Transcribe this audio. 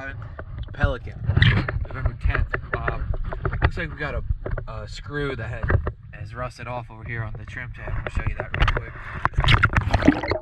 driving. Pelican, November 10th. Looks like we got a screw that has rusted off over here on the trim tab. I'll show you that real quick.